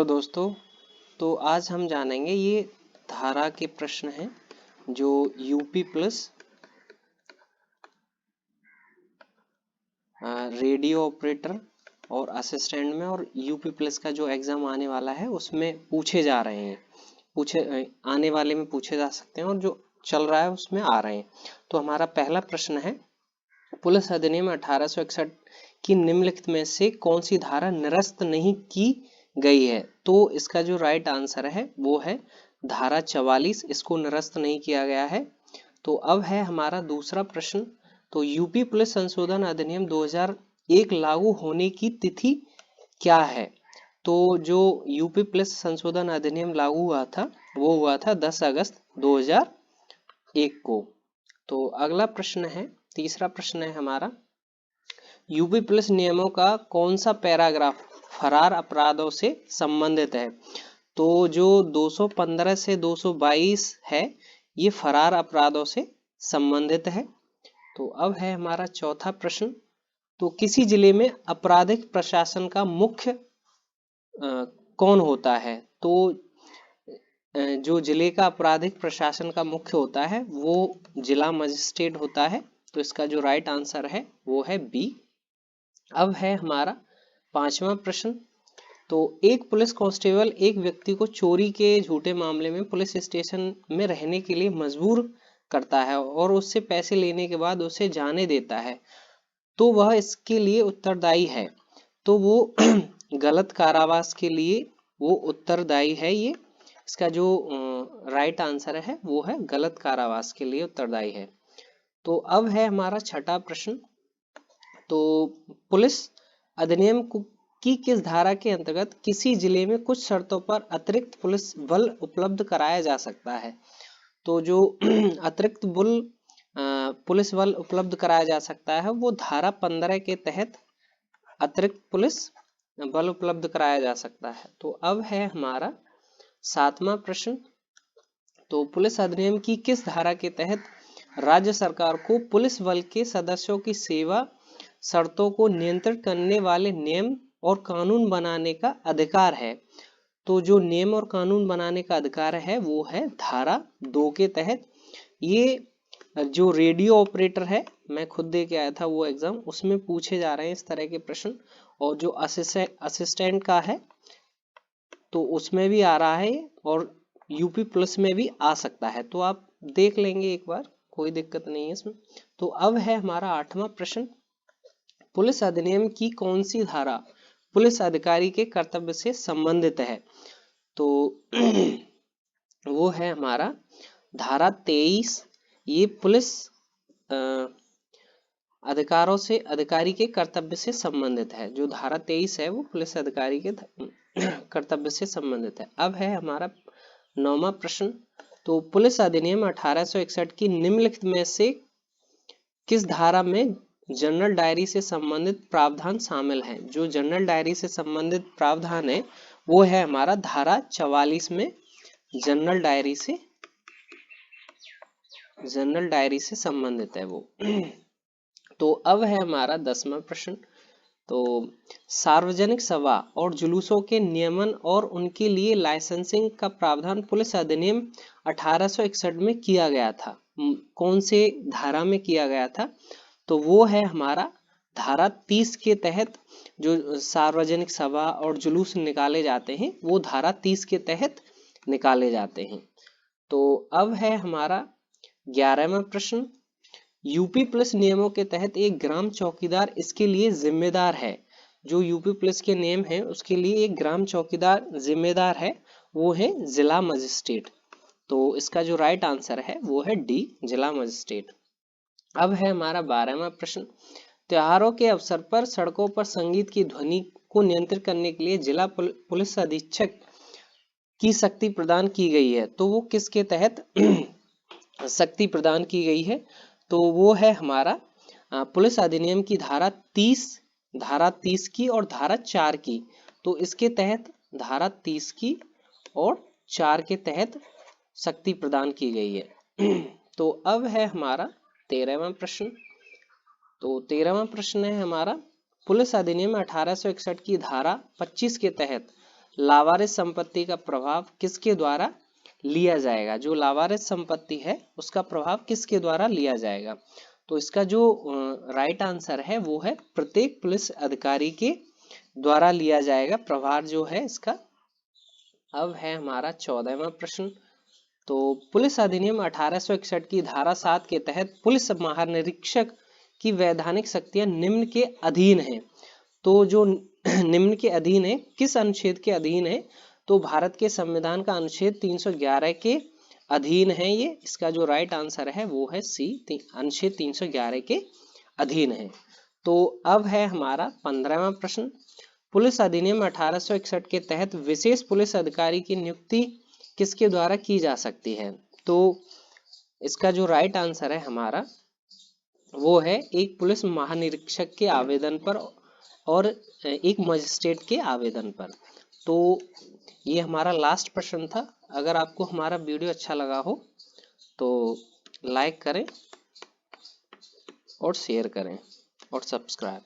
तो दोस्तों, तो आज हम जानेंगे ये धारा के प्रश्न हैं जो यूपी प्लस रेडियो ऑपरेटर और असिस्टेंट में और यूपी प्लस का जो एग्जाम आने वाला है उसमें पूछे जा रहे हैं। आने वाले में पूछे जा सकते हैं और जो चल रहा है उसमें आ रहे हैं। तो हमारा पहला प्रश्न है, पुलिस अधिनियम 1861 की निम्नलिखित में से कौन सी धारा निरस्त नहीं की गई है? तो इसका जो राइट आंसर है वो है धारा 44, इसको निरस्त नहीं किया गया है। तो अब है हमारा दूसरा प्रश्न, तो यूपी पुलिस संशोधन अधिनियम 2001 लागू होने की तिथि क्या है? तो जो यूपी पुलिस संशोधन अधिनियम लागू हुआ था वो हुआ था 10 अगस्त 2001 को। तो अगला प्रश्न है, तीसरा प्रश्न है हमारा, यूपी पुलिस नियमों का कौन सा पैराग्राफ फरार अपराधों से संबंधित है? तो जो 215 से 222 है ये फरार अपराधों से संबंधित है। तो अब है हमारा चौथा प्रश्न, तो किसी जिले में आपराधिक प्रशासन का मुख्य कौन होता है? तो जो जिले का आपराधिक प्रशासन का मुख्य होता है वो जिला मजिस्ट्रेट होता है। तो इसका जो राइट आंसर है वो है बी। अब है हमारा पांचवा प्रश्न, तो एक पुलिस कांस्टेबल एक व्यक्ति को चोरी के झूठे मामले में पुलिस स्टेशन में रहने के लिए मजबूर करता है और उससे पैसे लेने के बाद उसे जाने देता है, तो वह इसके लिए उत्तरदायी है। तो वो गलत कारावास के लिए वो उत्तरदायी है। ये इसका जो राइट आंसर है वो है गलत कारावास के लिए उत्तरदायी है। तो अब है हमारा छठा प्रश्न, तो पुलिस अधिनियम की किस धारा के अंतर्गत किसी जिले में कुछ शर्तों पर अतिरिक्त पुलिस बल उपलब्ध कराया जा सकता है? तो जो अतिरिक्त पुलिस बल उपलब्ध कराया जा सकता है वो धारा 15 के तहत अतिरिक्त पुलिस बल उपलब्ध कराया जा सकता है। तो अब है हमारा सातवां प्रश्न, तो पुलिस अधिनियम की किस धारा के तहत राज्य सरकार को पुलिस बल के सदस्यों की सेवा शर्तों को नियंत्रित करने वाले नियम और कानून बनाने का अधिकार है? तो जो नियम और कानून बनाने का अधिकार है वो है धारा 2 के तहत। ये जो रेडियो ऑपरेटर है, मैं खुद दे के आया था वो एग्जाम, उसमें पूछे जा रहे हैं इस तरह के प्रश्न। और जो असिस्टेंट का है तो उसमें भी आ रहा है और यूपी प्लस में भी आ सकता है। तो आप देख लेंगे एक बार, कोई दिक्कत नहीं है इसमें। तो अब है हमारा आठवां प्रश्न, पुलिस अधिनियम की कौन सी धारा पुलिस अधिकारी के कर्तव्य से संबंधित है? तो वो है हमारा धारा 23। ये पुलिस अधिकारों से अधिकारी के कर्तव्य से संबंधित है। जो धारा 23 है वो पुलिस अधिकारी के कर्तव्य से संबंधित है। अब है हमारा 9वां प्रश्न, तो पुलिस अधिनियम 1861 की निम्नलिखित में से किस धारा में जनरल डायरी से संबंधित प्रावधान शामिल हैं? जो जनरल डायरी से संबंधित प्रावधान है वो है हमारा धारा 44 में जनरल डायरी से संबंधित है वो। तो अब है हमारा 10वां प्रश्न, तो सार्वजनिक सभा और जुलूसों के नियमन और उनके लिए लाइसेंसिंग का प्रावधान पुलिस अधिनियम 1861 में किया गया था। कौन से धारा में किया गया था? तो वो है हमारा धारा 30 के तहत। जो सार्वजनिक सभा और जुलूस निकाले जाते हैं वो धारा 30 के तहत निकाले जाते हैं। तो अब है हमारा 11वां प्रश्न, यूपी पुलिस नियमों के तहत एक ग्राम चौकीदार इसके लिए जिम्मेदार है। जो यूपी पुलिस के नियम है उसके लिए एक ग्राम चौकीदार जिम्मेदार है, वो है जिला मजिस्ट्रेट। तो इसका जो राइट आंसर है वो है डी, जिला मजिस्ट्रेट। अब है हमारा 12वां प्रश्न, त्योहारों के अवसर पर सड़कों पर संगीत की ध्वनि को नियंत्रित करने के लिए जिला पुलिस अधीक्षक की शक्ति प्रदान की गई है। तो वो किसके तहत शक्ति प्रदान की गई है? तो वो है हमारा पुलिस अधिनियम की धारा 30 की और धारा 4 की। तो इसके तहत धारा 30 की और 4 के तहत शक्ति प्रदान की गई है। तो अब है हमारा 13वां प्रश्न, तो 13वां प्रश्न है हमारा, पुलिस अधिनियम 1861 की धारा 25 के तहत लावारिस संपत्ति का प्रभाव किसके द्वारा लिया जाएगा, जो लावारिस संपत्ति है उसका प्रभाव किसके द्वारा लिया जाएगा। तो इसका जो राइट आंसर है वो है प्रत्येक पुलिस अधिकारी के द्वारा लिया जाएगा प्रभार जो है इसका। अब है हमारा 14वां प्रश्न। तो पुलिस अधिनियम 1861 की धारा 7 के तहत पुलिस महानिरीक्षक की वैधानिक शक्तियां निम्न के अधीन है। तो जो निम्न के अधीन है, किस अनुच्छेद के अधीन है, तो भारत के संविधान का अनुच्छेद 311 के अधीन है ये। इसका जो राइट आंसर है वो है सी, अनुच्छेद 311 के अधीन है। तो अब है हमारा 15वां प्रश्न। पुलिस अधिनियम 1861 के तहत विशेष पुलिस अधिकारी की नियुक्ति किसके द्वारा की जा सकती है। तो इसका जो राइट आंसर है हमारा वो है एक पुलिस महानिरीक्षक के आवेदन पर और एक मजिस्ट्रेट के आवेदन पर। तो ये हमारा लास्ट प्रश्न था। अगर आपको हमारा वीडियो अच्छा लगा हो तो लाइक करें और शेयर करें और सब्सक्राइब।